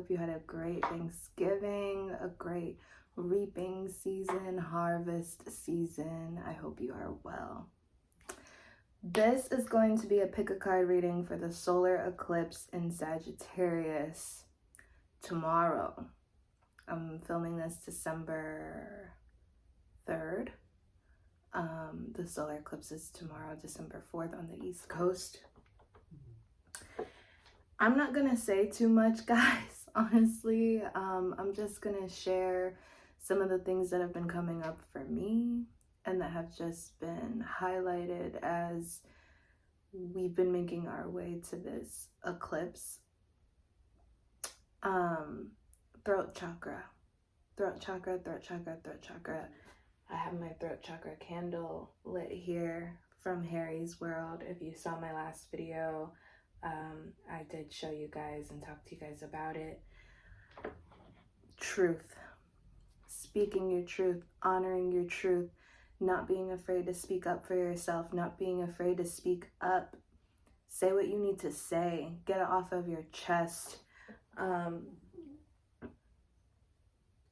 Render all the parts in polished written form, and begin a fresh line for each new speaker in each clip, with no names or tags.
hope you had a great Thanksgiving, a great reaping season, harvest season. I hope you are well. This is going to be a pick a card reading for the solar eclipse in Sagittarius tomorrow. I'm filming this December 3rd. The solar eclipse is tomorrow, December 4th on the East Coast. I'm not gonna say too much, guys, honestly. I'm just gonna share some of the things that have been coming up for me and that have just been highlighted as we've been making our way to this eclipse. Throat chakra. I have my throat chakra candle lit here from Harry's World. If you saw my last video, I did show you guys and talk to you guys about it. Truth. Speaking your truth, honoring your truth, not being afraid to speak up for yourself, not being afraid to speak up. Say what you need to say. Get it off of your chest.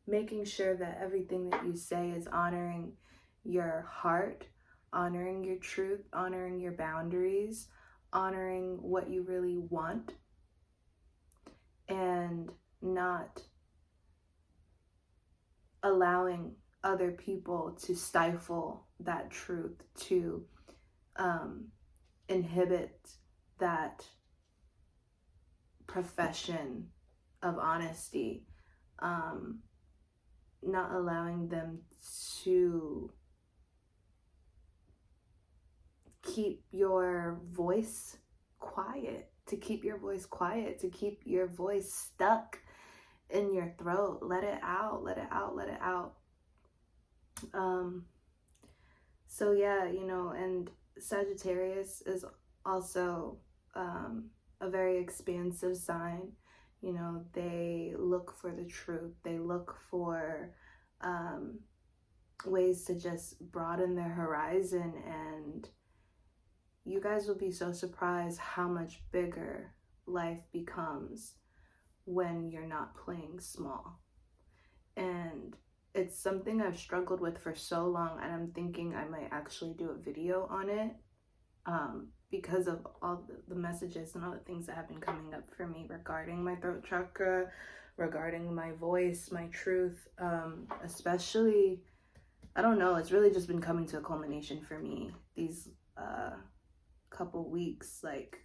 Making sure that everything that you say is honoring your heart, honoring your truth, honoring your boundaries, honoring what you really want, and not allowing other people to stifle that truth, to inhibit that profession of honesty, not allowing them to keep your voice quiet, to keep your voice stuck in your throat. Let it out. So yeah, and Sagittarius is also a very expansive sign. They look for the truth. They look for ways to just broaden their horizon, and you guys will be so surprised how much bigger life becomes when you're not playing small. And it's something I've struggled with for so long, and I'm thinking I might actually do a video on it because of all the messages and all the things that have been coming up for me regarding my throat chakra, regarding my voice, my truth, especially, I don't know, it's really just been coming to a culmination for me these couple weeks, like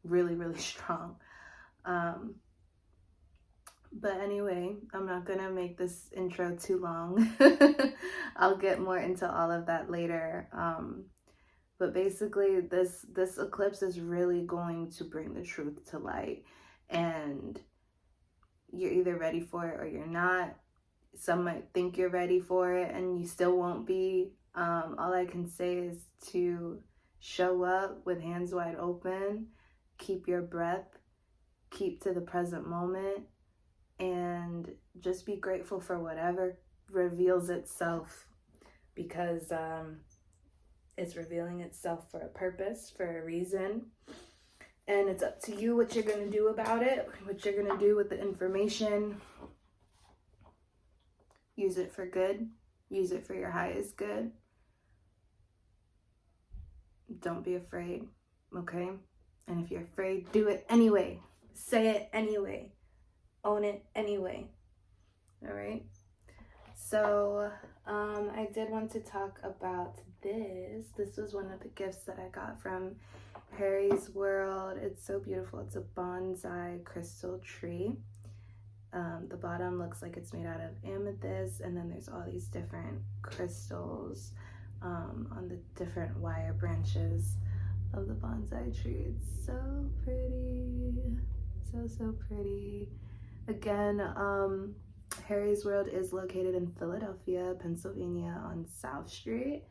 really strong. But anyway, I'm not gonna make this intro too long. I'll get more into all of that later. But basically this eclipse is really going to bring the truth to light, and you're either ready for it or you're not. Some might think you're ready for it and you still won't be. All I can say is to show up with hands wide open, keep your breath, keep to the present moment, and just be grateful for whatever reveals itself, because it's revealing itself for a purpose, for a reason, and it's up to you what you're going to do about it, what you're going to do with the information. Use it for good. Use it for your highest good. Don't be afraid, okay? And if you're afraid, do it anyway. Say it anyway. Own it anyway. All right? So I did want to talk about this. This was one of the gifts that I got from Harry's World. It's so beautiful. It's a bonsai crystal tree. The bottom looks like it's made out of amethyst, and then there's all these different crystals on the different wire branches of the bonsai tree. It's so pretty. So pretty. Again, Harry's World is located in Philadelphia, Pennsylvania on South Street.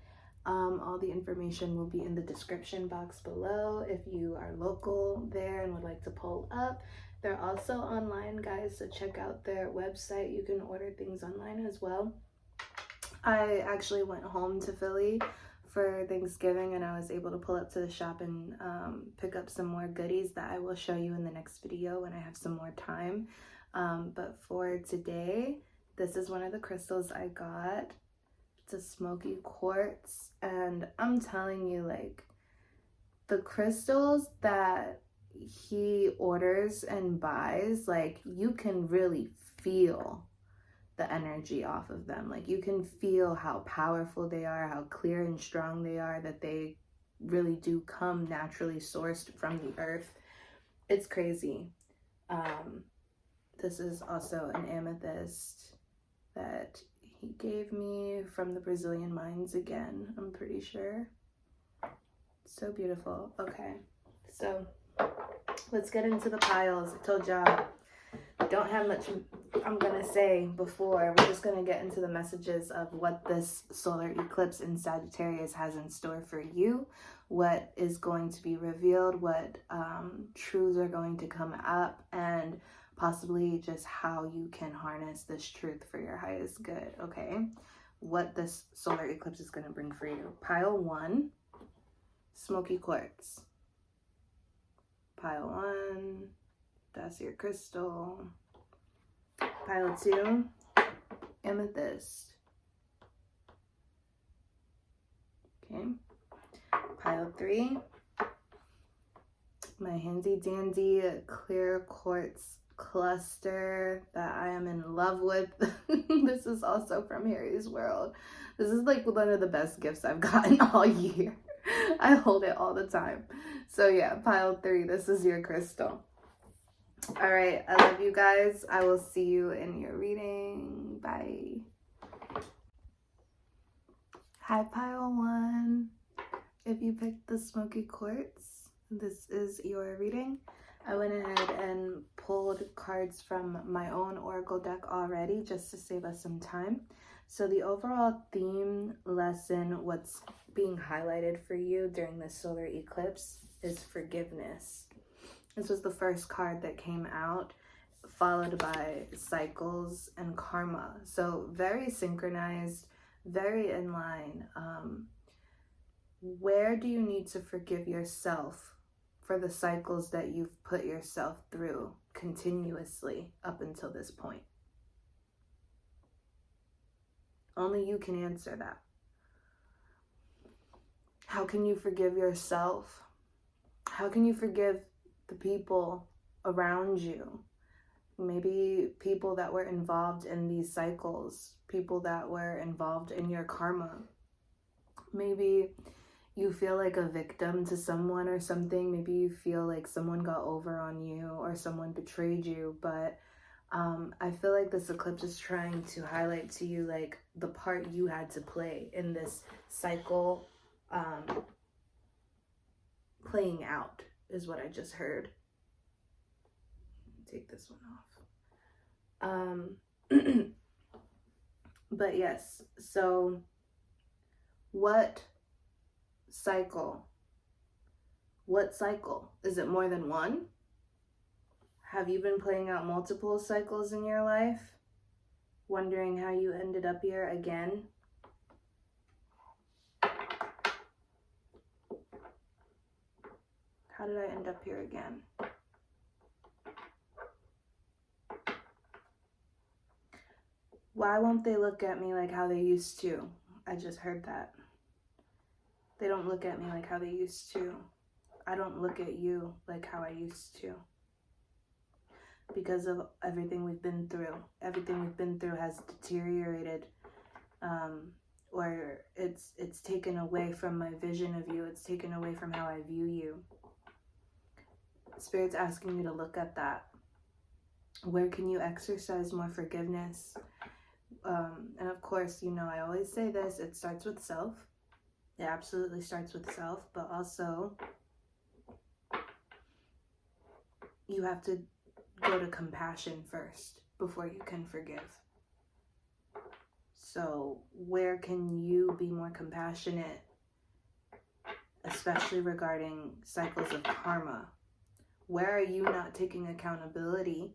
All the information will be in the description box below if you are local there and would like to pull up. They're also online, guys, so check out their website. You can order things online as well. I actually went home to Philly for Thanksgiving, and I was able to pull up to the shop and pick up some more goodies that I will show you in the next video when I have some more time. But for today, this is one of the crystals I got. It's a Smokey Quartz, and I'm telling you, like, the crystals that he orders and buys, like, you can really feel the energy off of them. Like, you can feel how powerful they are, how clear and strong they are, that they really do come naturally sourced from the earth. It's crazy. This is also an amethyst that he gave me from the Brazilian mines again, I'm pretty sure. So beautiful. Okay, so let's get into the piles. I told y'all I don't have much I'm gonna say before. We're just gonna get into the messages of what this solar eclipse in Sagittarius has in store for you, what is going to be revealed, what truths are going to come up, and possibly just how you can harness this truth for your highest good. Okay, what this solar eclipse is going to bring for you. Pile 1, Smokey Quartz. Pile 1, that's your crystal. Pile 2, Amethyst. Okay. Pile 3, my handy dandy clear quartz cluster that I am in love with. This is also from Harry's World. This is like one of the best gifts I've gotten all year. I hold it all the time. So yeah, pile 3, this is your crystal. All right, I love you guys. I will see you in your reading. Bye. Hi, pile 1. If you picked the Smokey Quartz, this is your reading. I went ahead and pulled cards from my own oracle deck already just to save us some time. So the overall theme, lesson, what's being highlighted for you during this solar eclipse is forgiveness. This was the first card that came out, followed by cycles and karma. So very synchronized, very in line. Where do you need to forgive yourself for the cycles that you've put yourself through continuously up until this point? Only you can answer that. How can you forgive yourself? How can you forgive the people around you? Maybe people that were involved in these cycles, people that were involved in your karma. Maybe you feel like a victim to someone or something. Maybe you feel like someone got over on you or someone betrayed you. But I feel like this eclipse is trying to highlight to you like the part you had to play in this cycle playing out is what I just heard. Take this one off. But yes, so what cycle? What cycle? Is it more than one? Have you been playing out multiple cycles in your life? Wondering how you ended up here again? How did I end up here again? Why won't they look at me like how they used to? I just heard that. They don't look at me like how they used to. I don't look at you like how I used to. Because of everything we've been through. Everything we've been through has deteriorated. Or it's taken away from my vision of you. It's taken away from how I view you. Spirit's asking you to look at that. Where can you exercise more forgiveness? And of course, you know, I always say this, it starts with self. It absolutely starts with self, but also you have to go to compassion first before you can forgive. So where can you be more compassionate, especially regarding cycles of karma? Where are you not taking accountability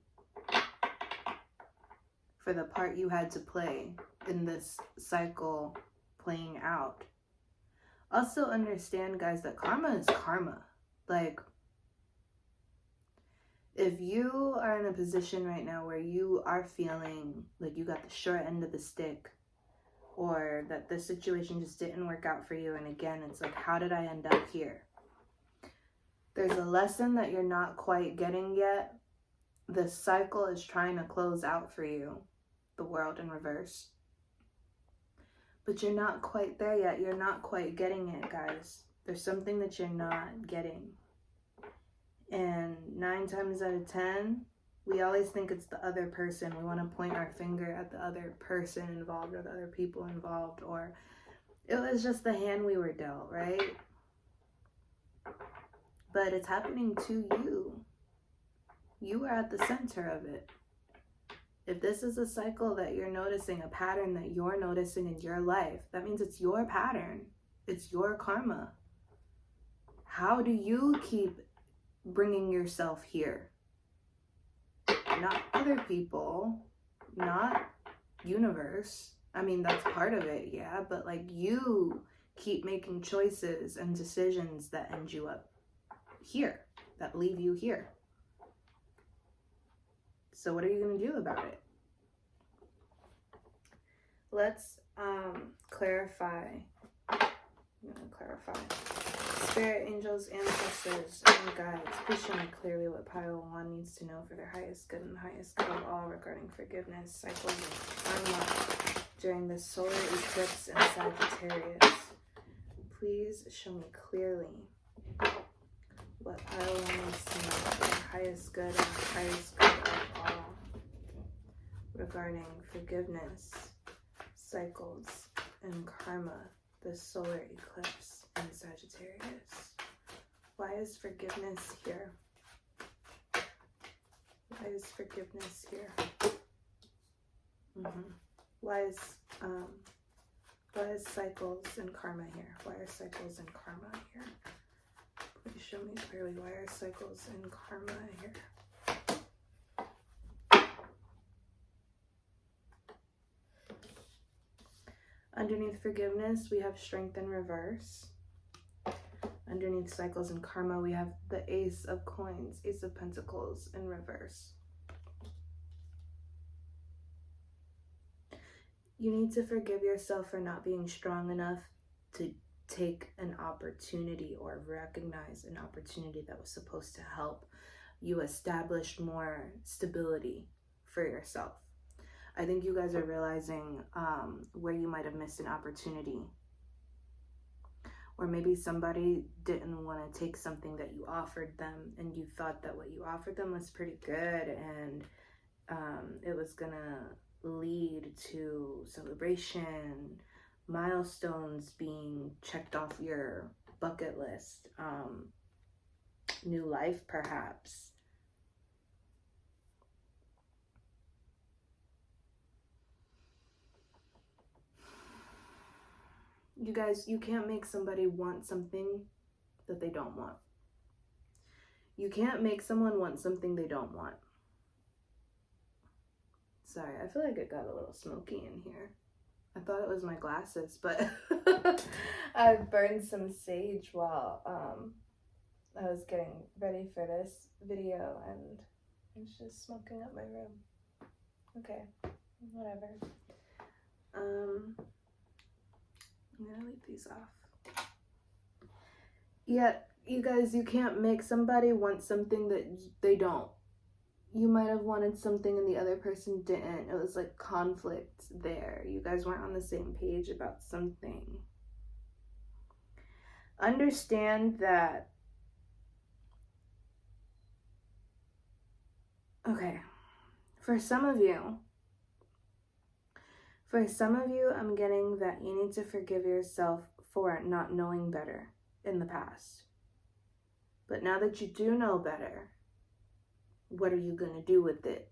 for the part you had to play in this cycle playing out? Also understand, guys, that karma is karma. Like, if you are in a position right now where you are feeling like you got the short end of the stick, or that the situation just didn't work out for you, and again, it's like, how did I end up here? There's a lesson that you're not quite getting yet. The cycle is trying to close out for you, the world in reverse. But you're not quite there yet. You're not quite getting it, guys. There's something that you're not getting. And 9 times out of 10, we always think it's the other person. We want to point our finger at the other person involved, or the other people involved, or it was just the hand we were dealt, right? But it's happening to you. You are at the center of it. If this is a cycle that you're noticing, a pattern that you're noticing in your life, that means it's your pattern. It's your karma. How do you keep bringing yourself here? Not other people, not universe. I mean, that's part of it, yeah, but like, you keep making choices and decisions that end you up here, that leave you here. So what are you going to do about it? Let's clarify. I'm going to clarify. Spirit, angels, ancestors, and guides, please show me clearly what Pile 1 needs to know for their highest good and highest good of all regarding forgiveness, cycles, and karma during the solar eclipse in Sagittarius. Please show me clearly what Pile 1 needs to know for their highest good and highest good of all regarding forgiveness, cycles, and karma, the solar eclipse in Sagittarius. Why is forgiveness here? Why is forgiveness here? Why is cycles and karma here? Why are cycles and karma here? Please show me clearly, why are cycles and karma here? Underneath forgiveness, we have strength in reverse. Underneath cycles and karma, we have the Ace of Coins, Ace of Pentacles in reverse. You need to forgive yourself for not being strong enough to take an opportunity or recognize an opportunity that was supposed to help you establish more stability for yourself. I think you guys are realizing where you might have missed an opportunity. Or maybe somebody didn't want to take something that you offered them, and you thought that what you offered them was pretty good, and it was gonna lead to celebration, milestones being checked off your bucket list, new life perhaps. You guys, you can't make somebody want something that they don't want. You can't make someone want something they don't want. Sorry, I feel like it got a little smoky in here. I thought it was my glasses, but I burned some sage while I was getting ready for this video, and it's just smoking up my room. Okay, whatever. I'm gonna leave these off. Yeah, you guys, you can't make somebody want something that they don't. You might have wanted something and the other person didn't. It was like conflict there. You guys weren't on the same page about something. Understand that. Okay, for some of you, I'm getting that you need to forgive yourself for not knowing better in the past. But now that you do know better, what are you going to do with it,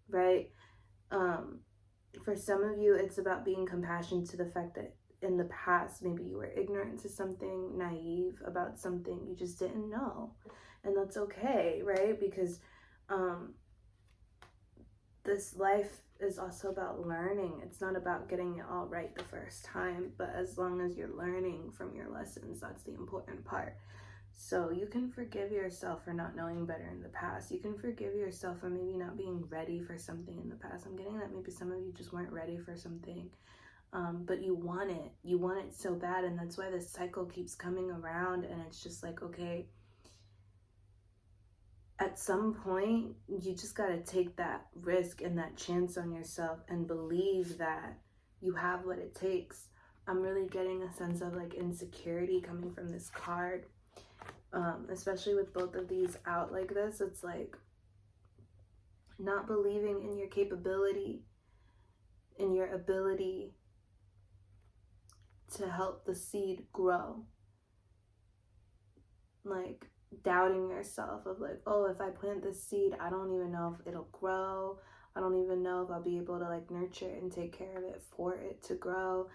right? For some of you, it's about being compassionate to the fact that in the past, maybe you were ignorant to something, naive about something, you just didn't know. And that's okay, right? Because this life is also about learning. It's not about getting it all right the first time, but as long as you're learning from your lessons, that's the important part. So you can forgive yourself for not knowing better in the past. You can forgive yourself for maybe not being ready for something in the past. I'm getting that maybe some of you just weren't ready for something, but you want it. You want it so bad, and that's why this cycle keeps coming around, and it's just like, okay, at some point, you just got to take that risk and that chance on yourself and believe that you have what it takes. I'm really getting a sense of like insecurity coming from this card, especially with both of these out like this. It's like not believing in your capability, in your ability to help the seed grow. Like doubting yourself of like, oh, if I plant this seed, I don't even know if it'll grow. I don't even know if I'll be able to like nurture it and take care of it for it to grow.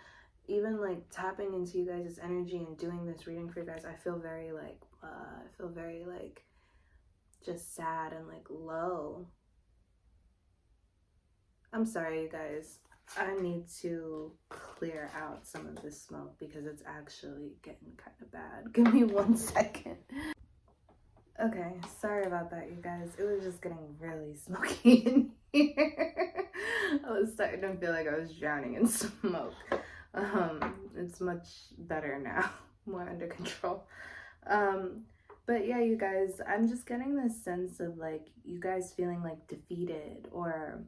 Even like tapping into you guys' energy and doing this reading for you guys, I feel very like just sad and like low. I'm sorry, you guys. I need to clear out some of this smoke because it's actually getting kind of bad. Give me 1 second. Okay, sorry about that, you guys. It was just getting really smoky in here. I was starting to feel like I was drowning in smoke. It's much better now, more under control. But yeah, you guys, I'm just getting this sense of like you guys feeling like defeated or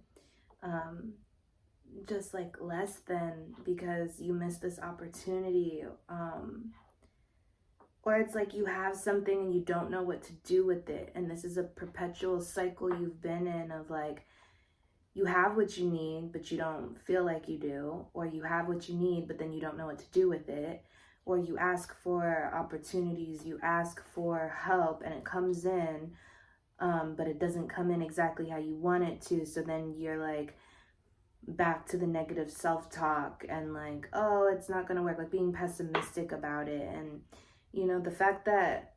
just like less than because you missed this opportunity, or it's like you have something and you don't know what to do with it, and this is a perpetual cycle you've been in of like you have what you need but you don't feel like you do, or you have what you need but then you don't know what to do with it, or you ask for opportunities, you ask for help and it comes in, but it doesn't come in exactly how you want it to, so then you're like back to the negative self-talk and like, oh, it's not gonna work, like being pessimistic about it. And you know, the fact that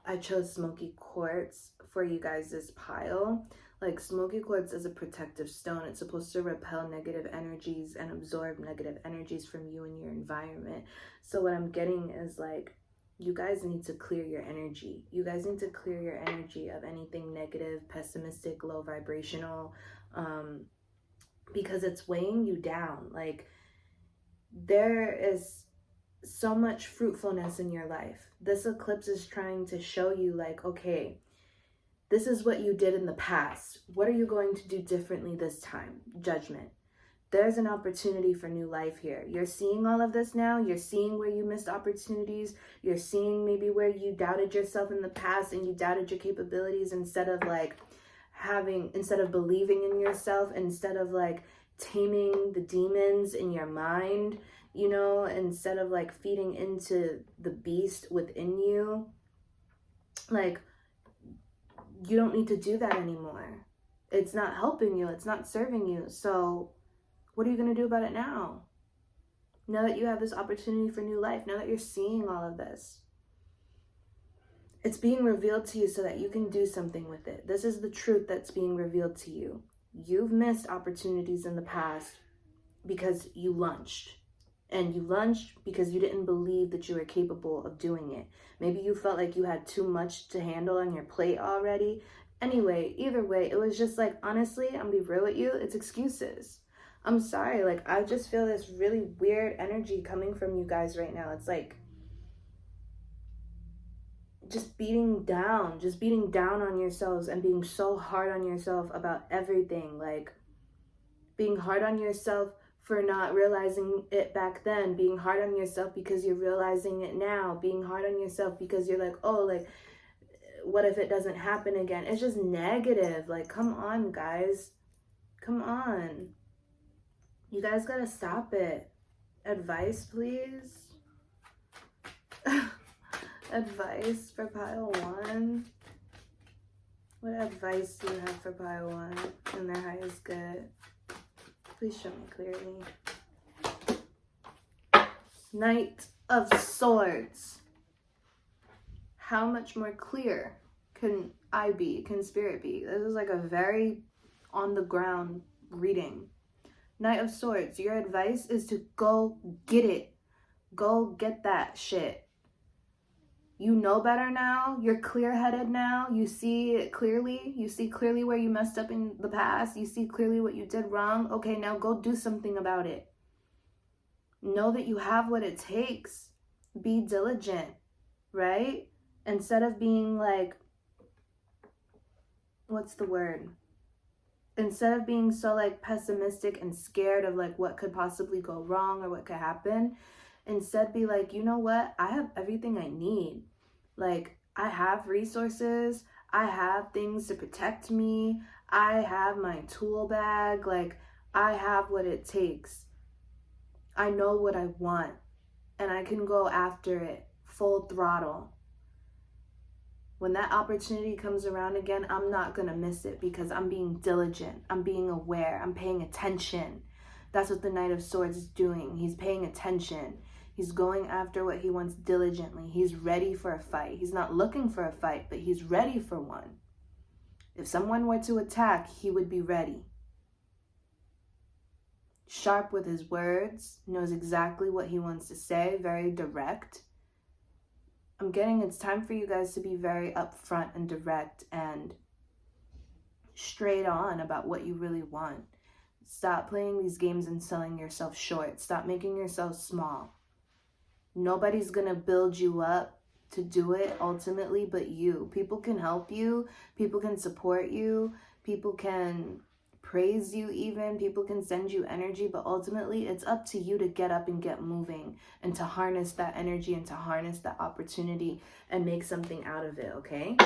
I chose Smoky Quartz for you guys' this pile, like Smoky Quartz is a protective stone. It's supposed to repel negative energies and absorb negative energies from you and your environment. So what I'm getting is like, you guys need to clear your energy. You guys need to clear your energy of anything negative, pessimistic, low vibrational, because it's weighing you down. Like there is so much fruitfulness in your life. This eclipse is trying to show you like, okay, this is what you did in the past. What are you going to do differently this time? Judgment. There's an opportunity for new life here. You're seeing all of this now. You're seeing where you missed opportunities. You're seeing maybe where you doubted yourself in the past and you doubted your capabilities instead of believing in yourself, instead of like taming the demons in your mind, you know, instead of like feeding into the beast within you. Like, you don't need to do that anymore. It's not helping you. It's not serving you. So what are you going to do about it now? Now that you have this opportunity for new life, now that you're seeing all of this, it's being revealed to you so that you can do something with it. This is the truth that's being revealed to you. You've missed opportunities in the past because you lunged. And you lunged because you didn't believe that you were capable of doing it. Maybe you felt like you had too much to handle on your plate already. Anyway, either way, it was just like, honestly, I'm gonna be real with you, it's excuses. I'm sorry, like I just feel this really weird energy coming from you guys right now. It's like just beating down on yourselves and being so hard on yourself about everything. Like being hard on yourself for not realizing it back then, being hard on yourself because you're realizing it now, being hard on yourself because you're like, oh, like, what if it doesn't happen again? It's just negative. Like, come on, guys. Come on. You guys gotta stop it. Advice, please. Advice for pile 1. What advice do you have for pile 1 in their highest good? Please show me clearly. Knight of Swords. How much more clear can I be? Can Spirit be? This is like a very on the ground reading. Knight of Swords, your advice is to go get it. Go get that shit. You know better now. You're clear-headed now. You see it clearly. You see clearly where you messed up in the past. You see clearly what you did wrong. Okay, now go do something about it. Know that you have what it takes. Be diligent, right? Instead of being like, what's the word? Instead of being so like pessimistic and scared of like what could possibly go wrong or what could happen, instead be like, you know what? I have everything I need. Like, I have resources. I have things to protect me. I have my tool bag. Like, I have what it takes. I know what I want, and I can go after it full throttle. When that opportunity comes around again, I'm not going to miss it because I'm being diligent. I'm being aware. I'm paying attention. That's what the Knight of Swords is doing. He's paying attention. He's going after what he wants diligently. He's ready for a fight. He's not looking for a fight, but he's ready for one. If someone were to attack, he would be ready. Sharp with his words, knows exactly what he wants to say, very direct. I'm getting it's time for you guys to be very upfront and direct and straight on about what you really want. Stop playing these games and selling yourself short. Stop making yourself small. Nobody's gonna build you up to do it ultimately but you. People can help you. People can support you. People can praise you even. People can send you energy, but ultimately it's up to you to get up and get moving and to harness that energy and to harness that opportunity and make something out of it, okay?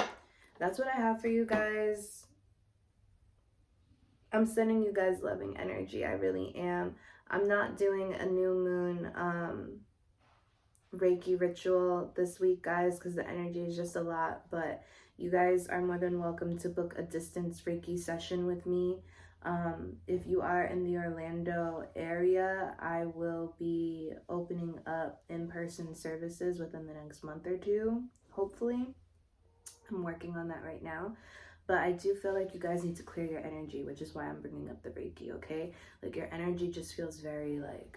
That's what I have for you guys. I'm sending you guys loving energy. I really am. I'm not doing a new moon Reiki ritual this week, guys, because the energy is just a lot, but you guys are more than welcome to book a distance Reiki session with me. If you are in the Orlando area, I will be opening up in-person services within the next month or two, hopefully. I'm working on that right now. But I do feel like you guys need to clear your energy, which is why I'm bringing up the Reiki, okay? Like, your energy just feels very, like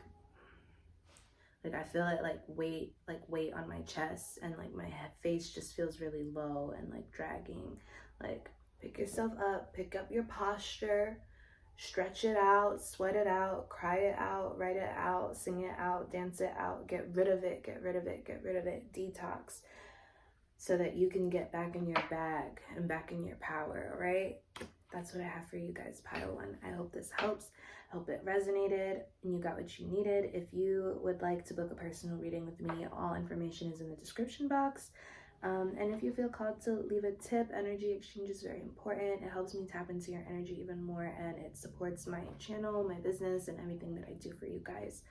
I feel it, like weight on my chest, and, like, my face just feels really low and, like, dragging. Like, pick yourself up, pick up your posture, stretch it out, sweat it out, cry it out, write it out, sing it out, dance it out, get rid of it, get rid of it, get rid of it, detox, so that you can get back in your bag and back in your power, all right? That's what I have for you guys, Pile 1. I hope this helps. I hope it resonated and you got what you needed. If you would like to book a personal reading with me, all information is in the description box. And if you feel called to leave a tip, energy exchange is very important. It helps me tap into your energy even more, and it supports my channel, my business, and everything that I do for you guys.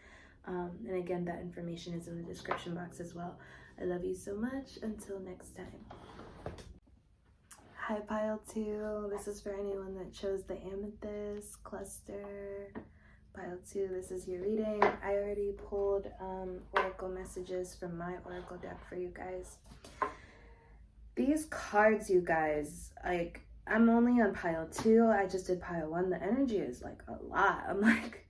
And again, that information is in the description box as well. I love you so much. Until next time. Hi, Pile 2. This is for anyone that chose the Amethyst cluster. Pile 2, this is your reading. I already pulled oracle messages from my oracle deck for you guys. These cards, you guys, like, I'm only on Pile 2. I just did Pile 1. The energy is, like, a lot. I'm like,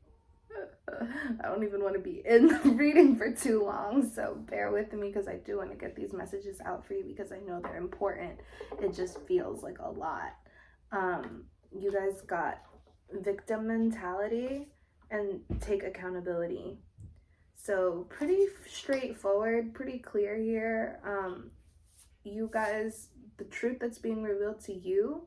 I don't even want to be in the reading for too long, so bear with me because I do want to get these messages out for you because I know they're important. It just feels like a lot. You guys got victim mentality and take accountability. So pretty straightforward, pretty clear here. You guys, the truth that's being revealed to you,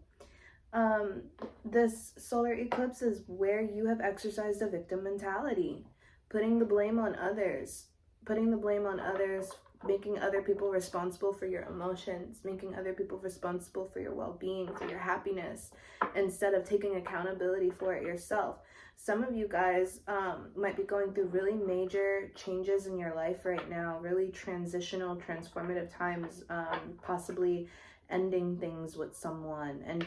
this solar eclipse is where you have exercised a victim mentality, putting the blame on others, making other people responsible for your emotions, making other people responsible for your well-being, for your happiness, instead of taking accountability for it yourself. Some of you guys might be going through really major changes in your life right now, really transitional, transformative times, possibly ending things with someone and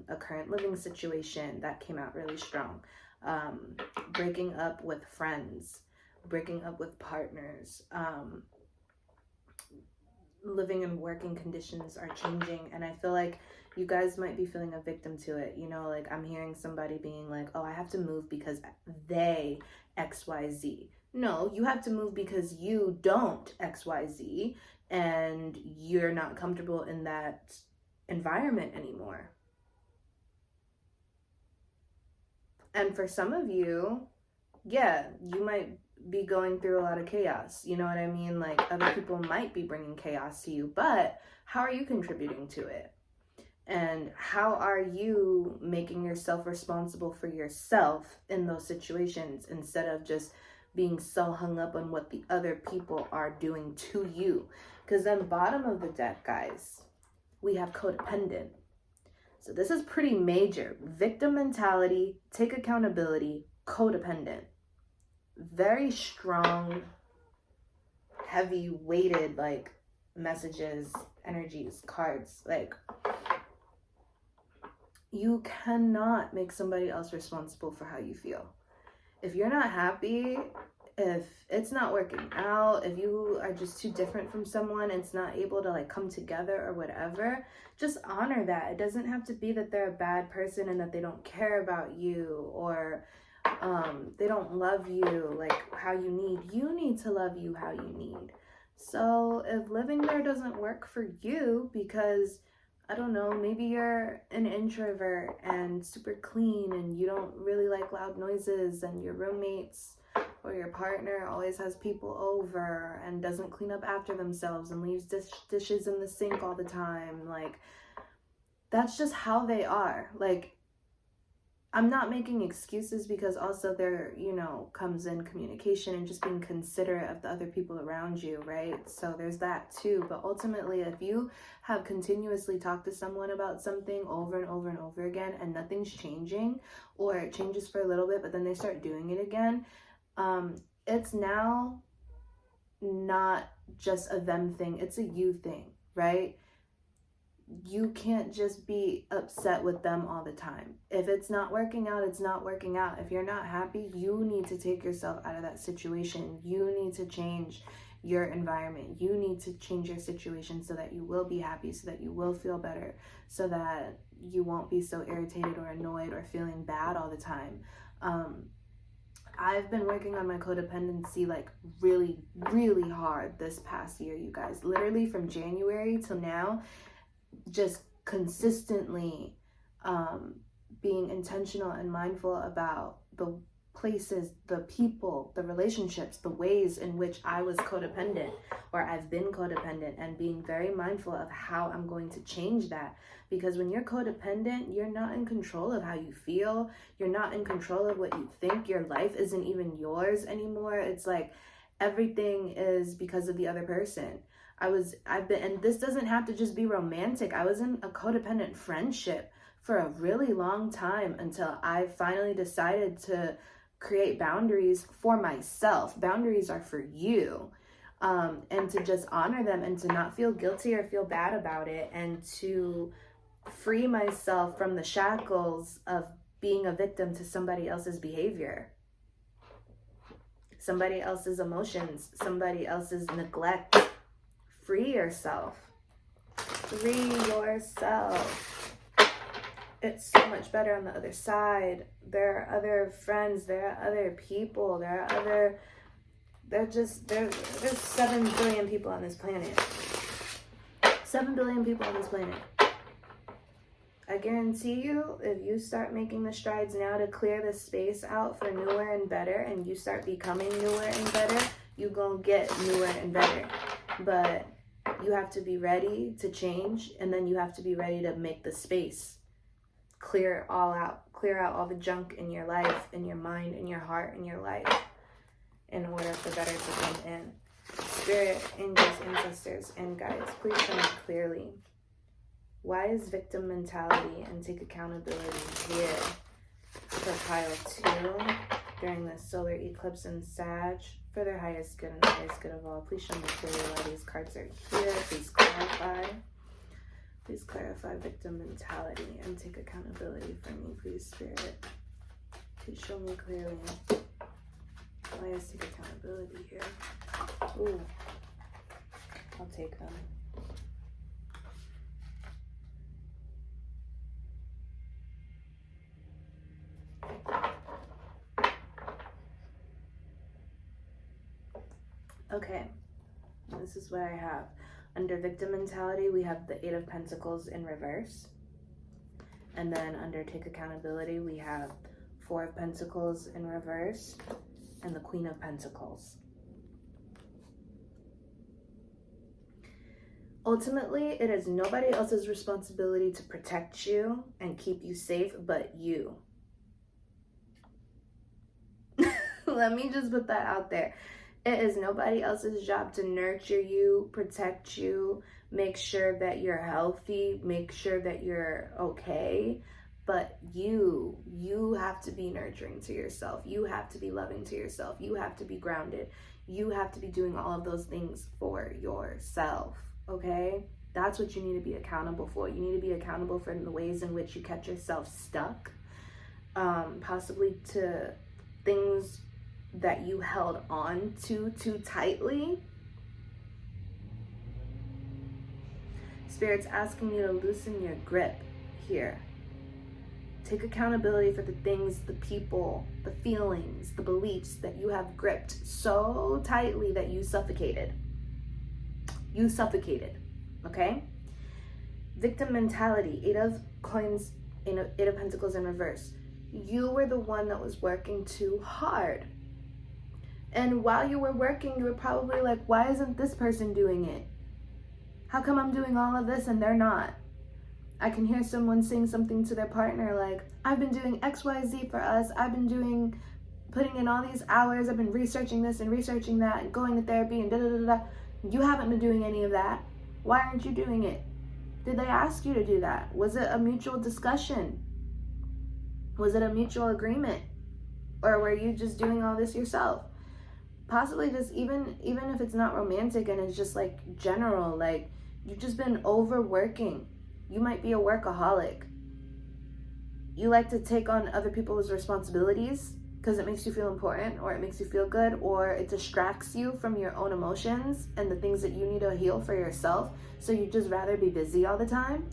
a current living situation that came out really strong, breaking up with friends, breaking up with partners, living and working conditions are changing, and I feel like you guys might be feeling a victim to it. You know, like I'm hearing somebody being like, oh, I have to move because they XYZ. No, you have to move because you don't XYZ, and you're not comfortable in that environment anymore. And for some of you, yeah, you might be going through a lot of chaos. You know what I mean? Like other people might be bringing chaos to you, but how are you contributing to it? And how are you making yourself responsible for yourself in those situations instead of just being so hung up on what the other people are doing to you? Because then bottom of the deck, guys, we have codependent. So this is pretty major. Victim mentality, take accountability, codependent. Very strong, heavy weighted like messages, energies, cards. Like you cannot make somebody else responsible for how you feel. If you're not happy, if it's not working out, if you are just too different from someone, it's not able to like come together or whatever, just honor that. It doesn't have to be that they're a bad person and that they don't care about you or they don't love you like how you need. You need to love you how you need. So if living there doesn't work for you because, I don't know, maybe you're an introvert and super clean and you don't really like loud noises and your roommates or your partner always has people over and doesn't clean up after themselves and leaves dishes in the sink all the time, like that's just how they are. Like I'm not making excuses because also there, you know, comes in communication and just being considerate of the other people around you, right? So there's that too. But ultimately, if you have continuously talked to someone about something over and over and over again and nothing's changing, or it changes for a little bit, but then they start doing it again, it's now not just a them thing, it's a you thing, right? You can't just be upset with them all the time. If it's not working out, it's not working out. If you're not happy, you need to take yourself out of that situation. You need to change your environment. You need to change your situation so that you will be happy, so that you will feel better, so that you won't be so irritated or annoyed or feeling bad all the time. I've been working on my codependency like really, really hard this past year, you guys. Literally from January till now, just consistently being intentional and mindful about the places, the people, the relationships, the ways in which I was codependent or I've been codependent, and being very mindful of how I'm going to change that. Because when you're codependent, you're not in control of how you feel. You're not in control of what you think. Your life isn't even yours anymore. It's like everything is because of the other person. I've been, and this doesn't have to just be romantic. I was in a codependent friendship for a really long time until I finally decided to create boundaries for myself. Boundaries are for you, and to just honor them and to not feel guilty or feel bad about it, and to free myself from the shackles of being a victim to somebody else's behavior, somebody else's emotions, somebody else's neglect. Free yourself. Free yourself. It's so much better on the other side. There are other friends. There are other people. There's 7 billion people on this planet. 7 billion people on this planet. I guarantee you, if you start making the strides now to clear the space out for newer and better, and you start becoming newer and better, you gonna get newer and better. But you have to be ready to change, and then you have to be ready to make the space. Clear it all out. Clear out all the junk in your life, in your mind, in your heart, in your life, in order for better to come in. Spirit, angels, ancestors, and guides, please show me clearly. Why is victim mentality and take accountability here for pile 2 during the solar eclipse in Sag for their highest good and the highest good of all? Please show me clearly why these cards are here. Please clarify. Please clarify victim mentality and take accountability for me, please, Spirit. Please show me clearly why is take accountability here. Ooh, I'll take them. Okay, this is what I have. Under victim mentality, we have the Eight of Pentacles in reverse. And then under take accountability, we have Four of Pentacles in reverse and the Queen of Pentacles. Ultimately, it is nobody else's responsibility to protect you and keep you safe but you. Let me just put that out there. It is nobody else's job to nurture you, protect you, make sure that you're healthy, make sure that you're okay. But you have to be nurturing to yourself. You have to be loving to yourself. You have to be grounded. You have to be doing all of those things for yourself, okay? That's what you need to be accountable for. You need to be accountable for the ways in which you kept yourself stuck, possibly to things that you held on to too tightly. Spirit's asking you to loosen your grip here. Take accountability for the things, the people, the feelings, the beliefs that you have gripped so tightly that you suffocated. You suffocated, okay? Victim mentality, Eight of Coins, Eight of Pentacles in reverse. You were the one that was working too hard. And while you were working, you were probably like, why isn't this person doing it? How come I'm doing all of this and they're not? I can hear someone saying something to their partner like, I've been doing XYZ for us. I've been putting in all these hours. I've been researching this and researching that and going to therapy and da-da-da-da. You haven't been doing any of that. Why aren't you doing it? Did they ask you to do that? Was it a mutual discussion? Was it a mutual agreement? Or were you just doing all this yourself? Possibly just even if it's not romantic and it's just like general, like you've just been overworking. You might be a workaholic. You like to take on other people's responsibilities because it makes you feel important or it makes you feel good or it distracts you from your own emotions and the things that you need to heal for yourself. So you just rather be busy all the time.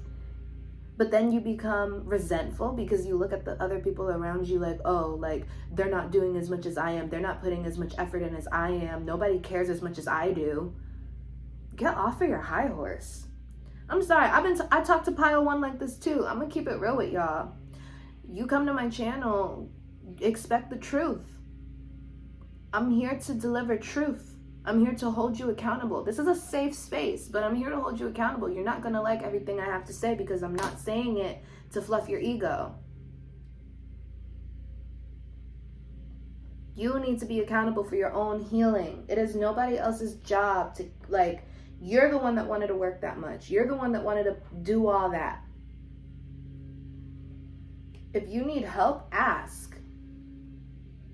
But then you become resentful because you look at the other people around you like, oh, like they're not doing as much as I am. They're not putting as much effort in as I am. Nobody cares as much as I do. Get off of your high horse. I'm sorry. I talk to pile one like this too. I'm gonna keep it real with y'all. You come to my channel, expect the truth. I'm here to deliver truth. I'm here to hold you accountable. This is a safe space, but I'm here to hold you accountable. You're not gonna like everything I have to say because I'm not saying it to fluff your ego. You need to be accountable for your own healing. It is nobody else's job to, like, you're the one that wanted to work that much. You're the one that wanted to do all that. If you need help, ask.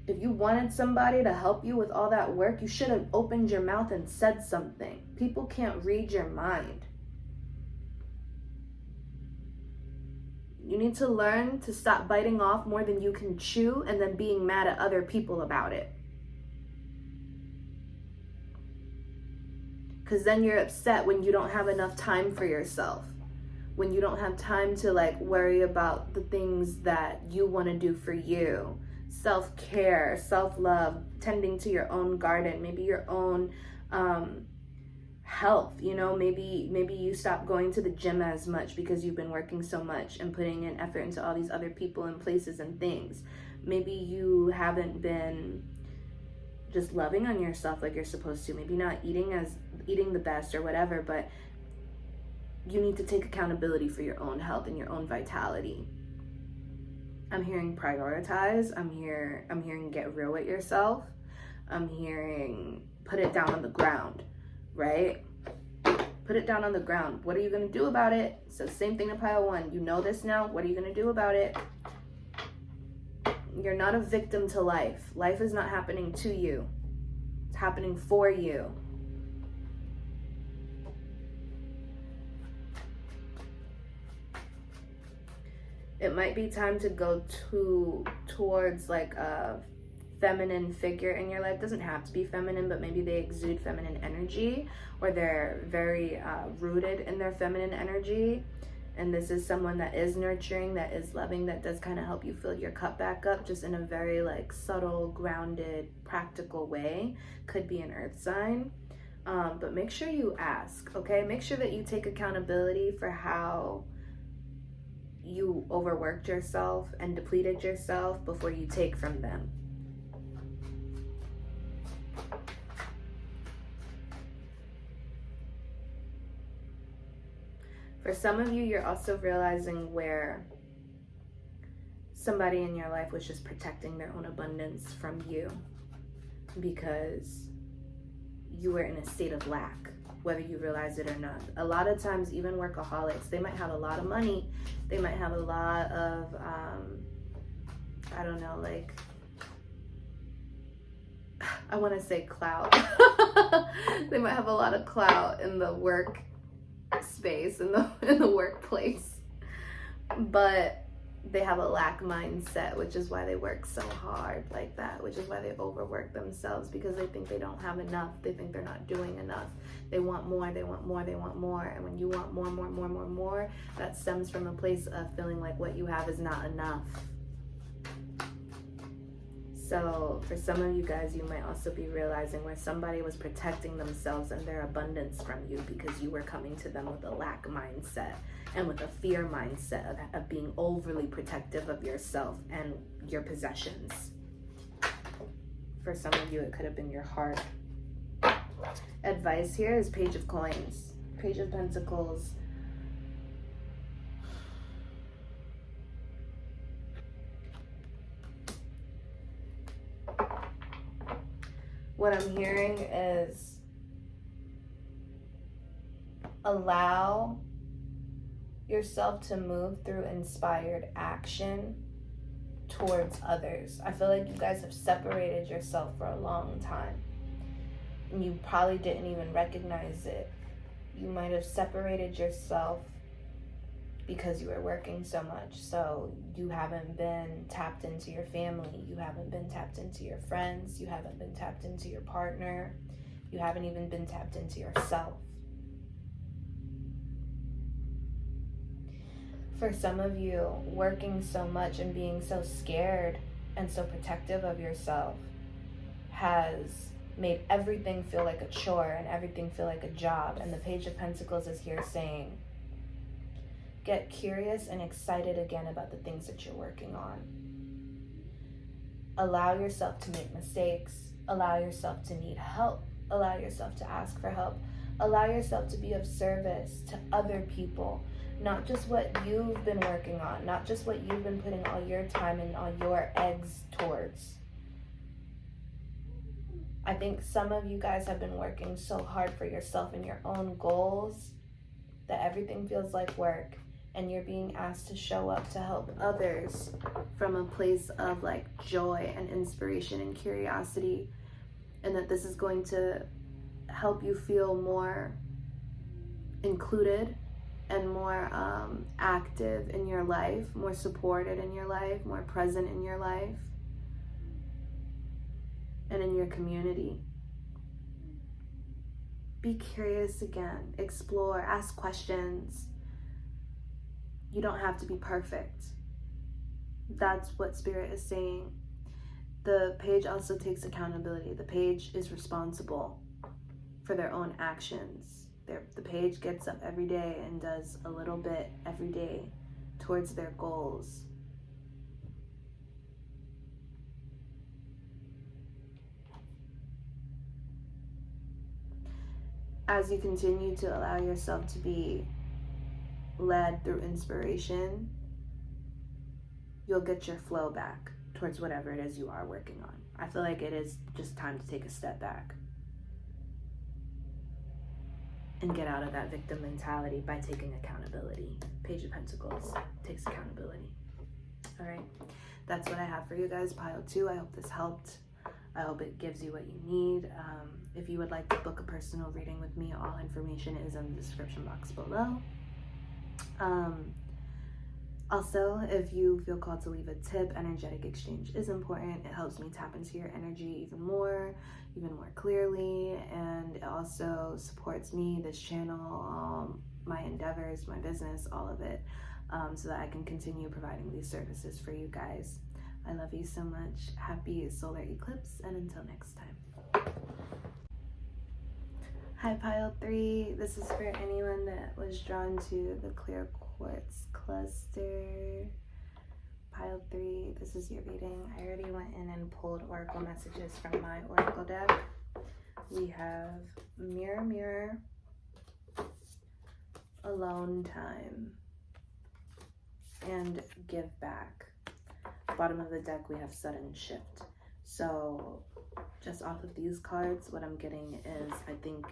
If you wanted somebody to help you with all that work, you should have opened your mouth and said something. People can't read your mind. You need to learn to stop biting off more than you can chew and then being mad at other people about it. Because then you're upset when you don't have enough time for yourself. When you don't have time to like worry about the things that you want to do for you. Self-care, self-love, tending to your own garden, maybe your own health. You know, maybe you stop going to the gym as much because you've been working so much and putting in effort into all these other people and places and things. Maybe you haven't been just loving on yourself like you're supposed to. Maybe not eating the best or whatever, but you need to take accountability for your own health and your own vitality. I'm hearing prioritize. I'm hearing get real with yourself. I'm hearing put it down on the ground, right? Put it down on the ground. What are you going to do about it? So same thing to pile one. You know this now. What are you going to do about it? You're not a victim to life. Life is not happening to you. It's happening for you. It might be time to go towards like a feminine figure in your life. Doesn't have to be feminine, but maybe they exude feminine energy or they're very rooted in their feminine energy. And this is someone that is nurturing, that is loving, that does kind of help you fill your cup back up, just in a very like subtle, grounded, practical way. Could be an earth sign. But make sure you ask, okay? Make sure that you take accountability for how you overworked yourself and depleted yourself before you take from them. For some of you, you're also realizing where somebody in your life was just protecting their own abundance from you because you were in a state of lack, whether you realize it or not. A lot of times, even workaholics, they might have a lot of money. They might have a lot of, I don't know, like, I want to say clout. They might have a lot of clout in the work space, in the workplace, but they have a lack mindset, which is why they work so hard like that, which is why they overwork themselves, because they think they don't have enough. They think they're not doing enough. They want more, they want more, they want more. And when you want more, that stems from a place of feeling like what you have is not enough. So for some of you guys, you might also be realizing where somebody was protecting themselves and their abundance from you because you were coming to them with a lack mindset and with a fear mindset of being overly protective of yourself and your possessions. For some of you, it could have been your heart. Advice here is Page of Coins, Page of Pentacles. What I'm hearing is allow yourself to move through inspired action towards others. I feel like you guys have separated yourself for a long time, and you probably didn't even recognize it. You might have separated yourself because you were working so much, so you haven't been tapped into your family, you haven't been tapped into your friends, you haven't been tapped into your partner, you haven't even been tapped into yourself. For some of you, working so much and being so scared and so protective of yourself has made everything feel like a chore and everything feel like a job. And the Page of Pentacles is here saying, get curious and excited again about the things that you're working on. Allow yourself to make mistakes. Allow yourself to need help. Allow yourself to ask for help. Allow yourself to be of service to other people. Not just what you've been working on. Not just what you've been putting all your time and all your eggs towards. I think some of you guys have been working so hard for yourself and your own goals that everything feels like work. And you're being asked to show up to help others from a place of like joy and inspiration and curiosity. And that this is going to help you feel more included and more active in your life, more supported in your life, more present in your life and in your community. Be curious again, explore, ask questions. You don't have to be perfect. That's what Spirit is saying. The page also takes accountability. The page is responsible for their own actions. The page gets up every day and does a little bit every day towards their goals. As you continue to allow yourself to be led through inspiration, you'll get your flow back towards whatever it is you are working on. I feel like it is just time to take a step back and get out of that victim mentality by taking accountability. Page of Pentacles takes accountability. All right, that's what I have for you guys. Pile 2, I hope this helped. I hope it gives you what you need. If you would like to book a personal reading with me, all information is in the description box below. Also, if you feel called to leave a tip, energetic exchange is important. It helps me tap into your energy even more clearly, and it also supports me, this channel, my endeavors, my business, all of it, so that I can continue providing these services for you guys. I love you so much. Happy solar eclipse, and until next time. Hi Pile 3, this is for anyone that was drawn to the clear quartz cluster. Pile 3, this is your reading. I already went in and pulled oracle messages from my oracle deck. We have mirror, mirror, alone time, and give back. Bottom of the deck, we have sudden shift. So just off of these cards, what I'm getting is, I think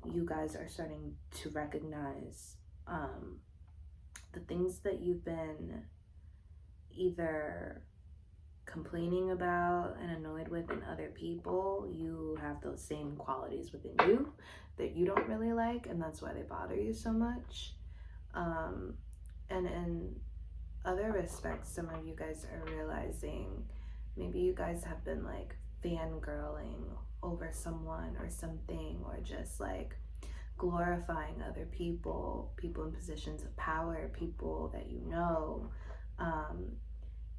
you guys are starting to recognize the things that you've been either complaining about and annoyed with in other people. You have those same qualities within you that you don't really like, and that's why they bother you so much. And in other respects, some of you guys are realizing maybe you guys have been like fangirling over someone or something, or just like glorifying other people in positions of power, people that you know.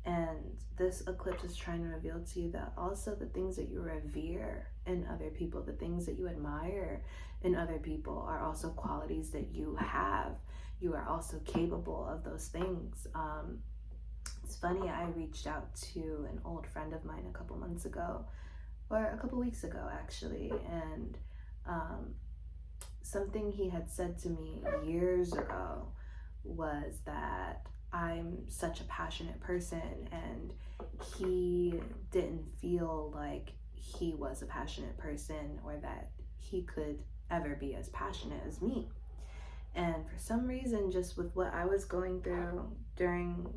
And this eclipse is trying to reveal to you that also the things that you revere in other people, the things that you admire in other people, are also qualities that you have. You are also capable of those things. It's funny, I reached out to an old friend of mine a couple months ago, or a couple weeks ago actually, and something he had said to me years ago was that I'm such a passionate person, and he didn't feel like he was a passionate person, or that he could ever be as passionate as me. And for some reason, just with what I was going through during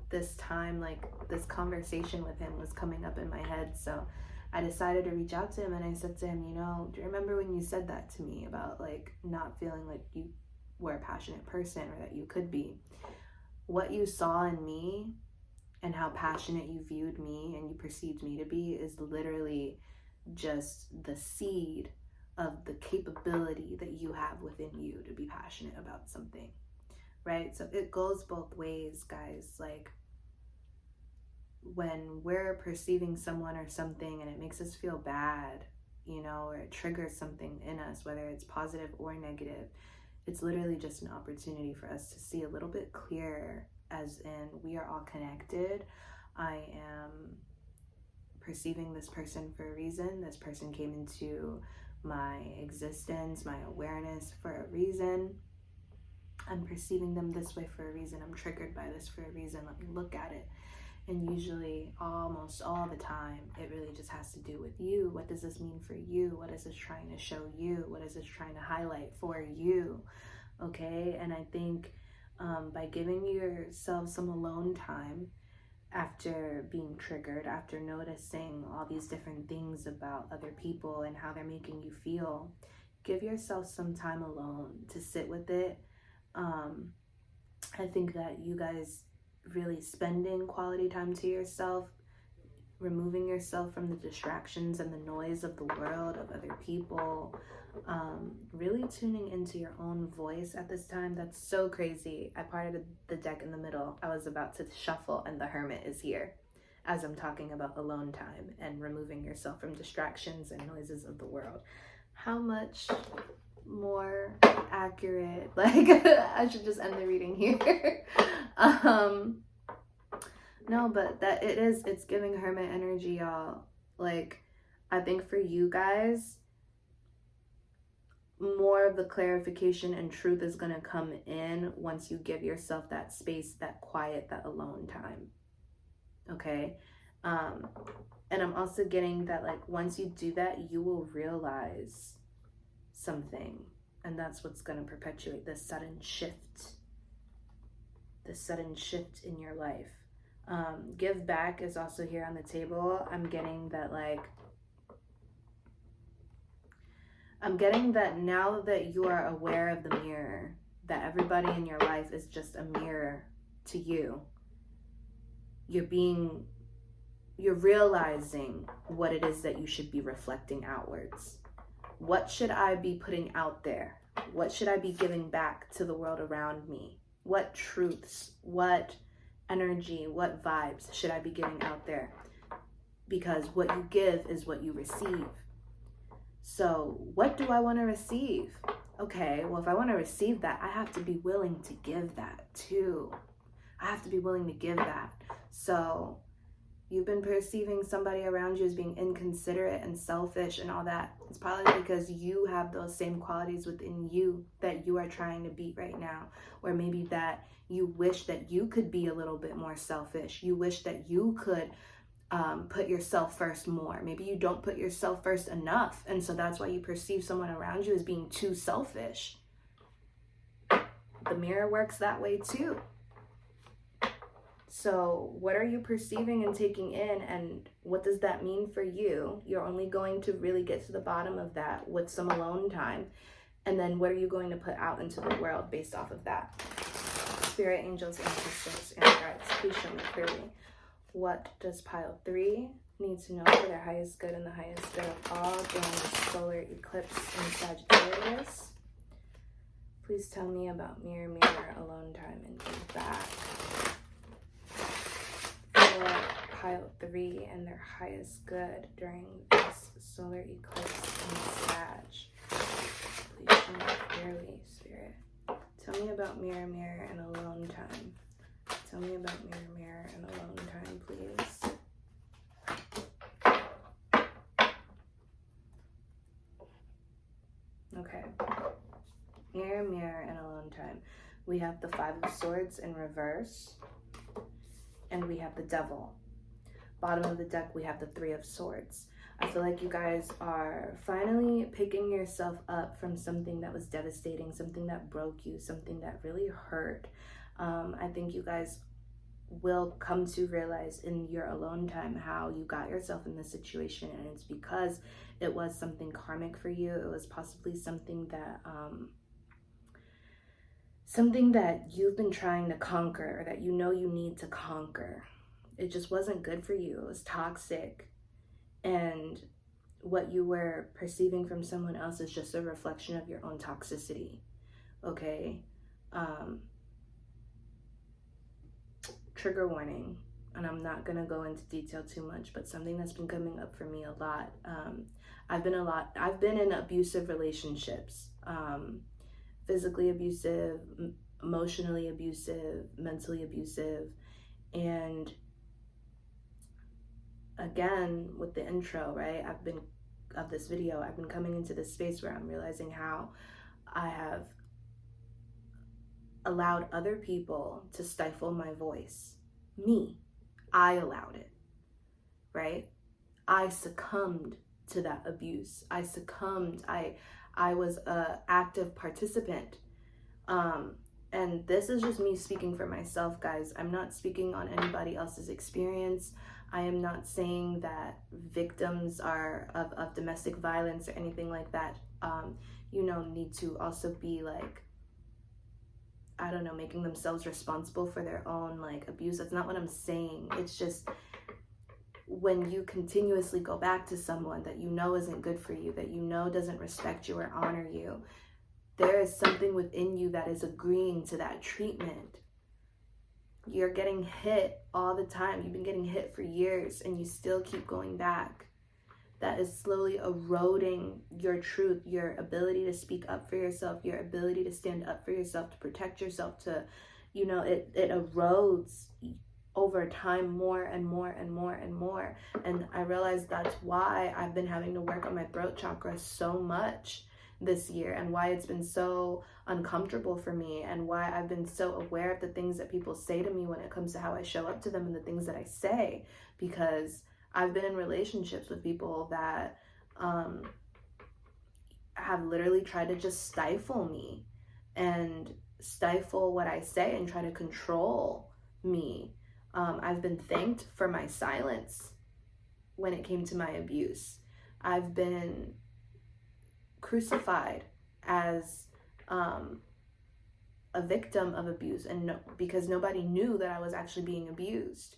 this time, like this conversation with him was coming up in my head. So I decided to reach out to him, and I said to him, you know, do you remember when you said that to me about like not feeling like you were a passionate person, or that you could be? What you saw in me and how passionate you viewed me and you perceived me to be is literally just the seed of the capability that you have within you to be passionate about something, right? So it goes both ways, guys. Like, when we're perceiving someone or something and it makes us feel bad, you know, or it triggers something in us, whether it's positive or negative, it's literally just an opportunity for us to see a little bit clearer, as in we are all connected. I am perceiving this person for a reason. This person came into my existence, my awareness, for a reason. I'm perceiving them this way for a reason. I'm triggered by this for a reason. Let me look at it. And usually, almost all the time, it really just has to do with you. What does this mean for you? What is this trying to show you? What is this trying to highlight for you? Okay, and I think by giving yourself some alone time after being triggered, after noticing all these different things about other people and how they're making you feel, give yourself some time alone to sit with it. I think that you guys really spending quality time to yourself, removing yourself from the distractions and the noise of the world, of other people, really tuning into your own voice at this time. That's so crazy. I parted the deck in the middle. I was about to shuffle and the Hermit is here as I'm talking about alone time and removing yourself from distractions and noises of the world. How much more accurate? Like, I should just end the reading here. No, but that it's giving Hermit energy, y'all. Like, I think for you guys, more of the clarification and truth is going to come in once you give yourself that space, that quiet, that alone time. Okay? And I'm also getting that, like, once you do that, you will realize something. And that's what's going to perpetuate this sudden shift in your life. Give back is also here on the table. I'm getting that, like, now that you are aware of the mirror, that everybody in your life is just a mirror to you. You're realizing what it is that you should be reflecting outwards. What should I be putting out there? What should I be giving back to the world around me? What truths, what energy, what vibes should I be giving out there? Because what you give is what you receive. So what do I want to receive? Okay, well, if I want to receive that, I have to be willing to give that too. I have to be willing to give that. So you've been perceiving somebody around you as being inconsiderate and selfish and all that. It's probably because you have those same qualities within you that you are trying to beat right now. Or maybe that you wish that you could be a little bit more selfish. You wish that you could put yourself first more. Maybe you don't put yourself first enough. And so that's why you perceive someone around you as being too selfish. The mirror works that way too. So what are you perceiving and taking in, and what does that mean for you? You're only going to really get to the bottom of that with some alone time. And then what are you going to put out into the world based off of that? Spirit, angels, ancestors, and guides, please show me clearly. What does pile 3 need to know for their highest good and the highest good of all during the solar eclipse in Sagittarius? Please tell me about mirror, mirror, alone time, and give back. For pile 3 and their highest good during this solar eclipse in Sag. Please show me clearly, Spirit. Tell me about mirror, mirror, and alone time. Tell me about mirror, mirror, and alone time, please. Okay. Mirror, mirror, and alone time. We have the 5 of Swords in reverse. And we have the Devil. Bottom of the deck, we have the 3 of Swords. I feel like you guys are finally picking yourself up from something that was devastating, something that broke you, something that really hurt. I think you guys will come to realize in your alone time how you got yourself in this situation, and it's because it was something karmic for you. It was possibly something that you've been trying to conquer, or that you know you need to conquer. It just wasn't good for you. It was toxic, and what you were perceiving from someone else is just a reflection of your own toxicity. Okay. Trigger warning, and I'm not gonna go into detail too much, but something that's been coming up for me a lot. I've been in abusive relationships, physically abusive, emotionally abusive, mentally abusive, and again, with the intro, right, I've been coming into this space where I'm realizing how I have allowed other people to stifle my voice. I allowed it, right? I succumbed to that abuse. I was an active participant. And this is just me speaking for myself, guys. I'm not speaking on anybody else's experience. I am not saying that victims of domestic violence or anything like that, need to also be like, I don't know, making themselves responsible for their own like abuse. That's not what I'm saying. It's just when you continuously go back to someone that you know isn't good for you, that you know doesn't respect you or honor you, there is something within you that is agreeing to that treatment. You're getting hit all the time. You've been getting hit for years and you still keep going back. That is slowly eroding your truth, your ability to speak up for yourself, your ability to stand up for yourself, to protect yourself, to, it erodes over time more and more and more and more. And I realized that's why I've been having to work on my throat chakra so much this year, and why it's been so uncomfortable for me, and why I've been so aware of the things that people say to me when it comes to how I show up to them and the things that I say, because I've been in relationships with people that have literally tried to just stifle me and stifle what I say and try to control me. I've been thanked for my silence when it came to my abuse. I've been crucified as a victim of abuse, and because nobody knew that I was actually being abused.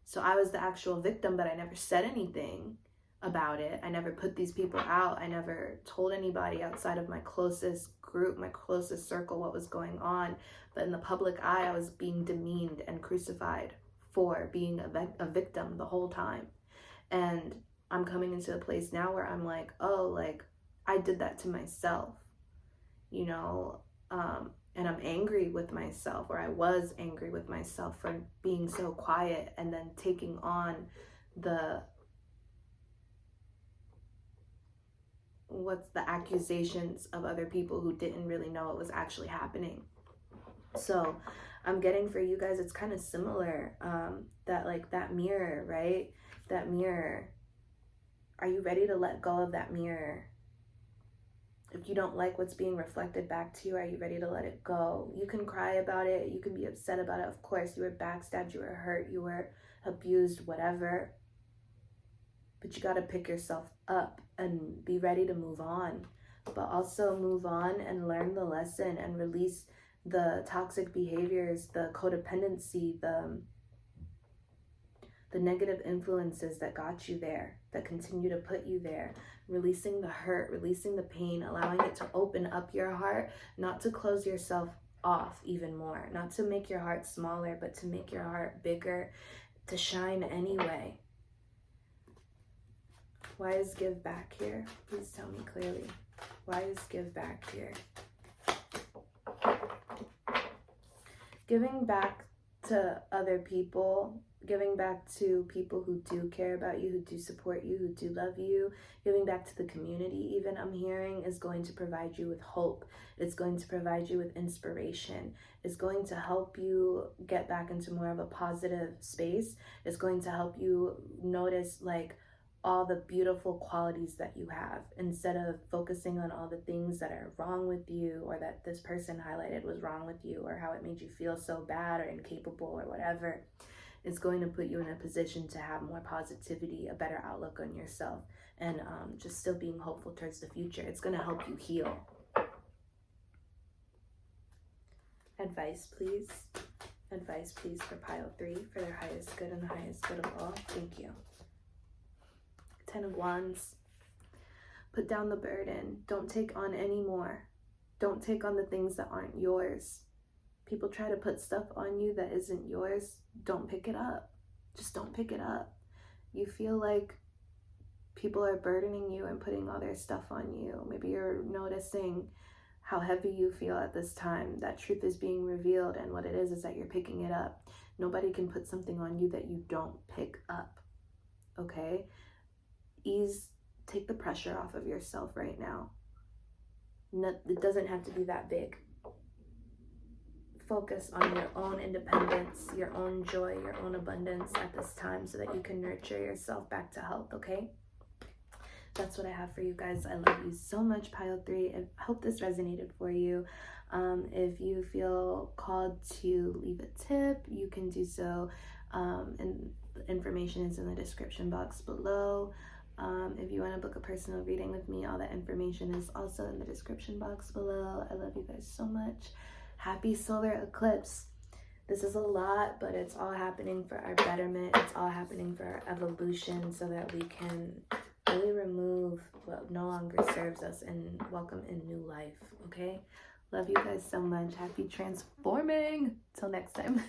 So I was the actual victim, but I never said anything. about it. I never put these people out. I never told anybody outside of my closest group, my closest circle, what was going on. But in the public eye, I was being demeaned and crucified for being a victim the whole time. And I'm coming into a place now where I'm like, oh, like, I did that to myself, you know, and I'm angry with myself, or I was angry with myself for being so quiet and then taking on the accusations of other people who didn't really know what was actually happening. So I'm getting for you guys, it's kind of similar, that like that mirror, right? That mirror, are you ready to let go of that mirror? If you don't like what's being reflected back to you, are you ready to let it go? You can cry about it. You can be upset about it. Of course, you were backstabbed, you were hurt, you were abused, whatever. But you got to pick yourself up and be ready to move on. But also move on and learn the lesson and release the toxic behaviors, the codependency, the negative influences that got you there, that continue to put you there. Releasing the hurt, releasing the pain, allowing it to open up your heart, not to close yourself off even more, not to make your heart smaller, but to make your heart bigger, to shine anyway. Why is give back here? Please tell me clearly. Why is give back here? Giving back to other people, giving back to people who do care about you, who do support you, who do love you, giving back to the community even, I'm hearing, is going to provide you with hope. It's going to provide you with inspiration. It's going to help you get back into more of a positive space. It's going to help you notice like all the beautiful qualities that you have, instead of focusing on all the things that are wrong with you, or that this person highlighted was wrong with you, or how it made you feel so bad or incapable or whatever. It's going to put you in a position to have more positivity, a better outlook on yourself, and just still being hopeful towards the future. It's going to help you heal. Advice, please. Advice, please, for pile 3, for their highest good and the highest good of all. Thank you. 10 of Wands. Put down the burden. Don't take on any more. Don't take on the things that aren't yours. People try to put stuff on you that isn't yours. Don't pick it up. Just don't pick it up. You feel like people are burdening you and putting all their stuff on you. Maybe you're noticing how heavy you feel at this time. That truth is being revealed, and what it is that you're picking it up. Nobody can put something on you that you don't pick up. Okay? Take the pressure off of yourself right now. It doesn't have to be that big. Focus on your own independence, your own joy, your own abundance at this time, so that you can nurture yourself back to health, okay? That's what I have for you guys. I love you so much, pile 3. I hope this resonated for you. If you feel called to leave a tip, you can do so. And the information is in the description box below. If you want to book a personal reading with me, all that information is also in the description box below. I love you guys so much. Happy solar eclipse. This is a lot, but it's all happening for our betterment. It's all happening for our evolution, so that we can really remove what no longer serves us and welcome in new life, okay? Love you guys so much. Happy transforming. Till next time.